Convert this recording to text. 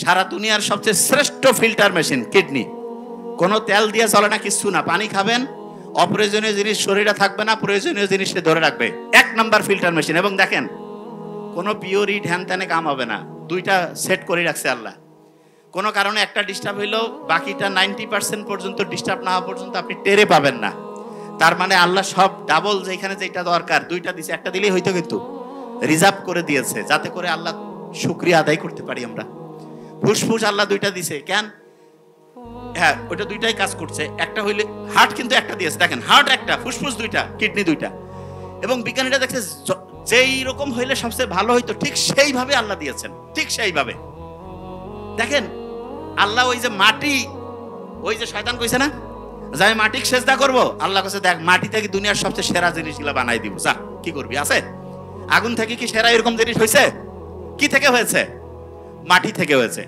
সারা দুনিয়ার সবচেয়ে শ্রেষ্ঠ ফিল্টার মেশিন কিডনি। কোনো তেল দিয়ে চলে না, কিছু না। পানি খাবেন, অপ্রয়োজনীয় জিনিস শরীরে থাকবে না, প্রয়োজনীয় জিনিসে ধরে রাখবে। 1 নাম্বার ফিল্টার মেশিন। এবং দেখেন কোনো পিওরি ঢ্যান ত্যানে কাম হবে না। 2টা সেট করে রাখছে আল্লাহ। কোনো কারণে একটা ডিস্টার্ব হইলেও বাকিটা 90% পর্যন্ত ডিস্টার্ব না হওয়া পর্যন্ত আপনি টেরে পাবেন না। তার মানে আল্লাহ সব ডাবল, যেখানে যেটা দরকার 2টা দিছে, একটা দিলেই হইতো, কিন্তু রিজার্ভ করে দিয়েছে যাতে করে আল্লাহ শুকরিয়া আদায় করতে পারি আমরা। ফুসফুস আল্লাহ 2টা দিছে কেন? হ্যাঁ, ওইটা 2টাই কাজ করছে। একটা হইলে হার্ট কিন্তু একটা দিয়েছে, দেখেন হার্ট একটা, ফুসফুস 2টা, কিডনি 2টা। এবং বিজ্ঞানীরা দেখছে যেই রকম হইলে সবচেয়ে ভালো হইতো ঠিক সেইভাবে আল্লাহ দিয়েছেন, ঠিক সেইভাবে। দেখেন আল্লাহ ওই যে মাটি, ওই যে শয়তান কইছে না যে আমি মাটিকে সেজদা করব, আল্লাহ কাছে দেখ মাটি থেকে দুনিয়ার সবচেয়ে সেরা জিনিসগুলো বানাই দিব, যা কি করবি। আছে আগুন থেকে কি সেরা এরকম জিনিস হয়েছে? কি থেকে হয়েছে? মাটি থেকে হয়েছে।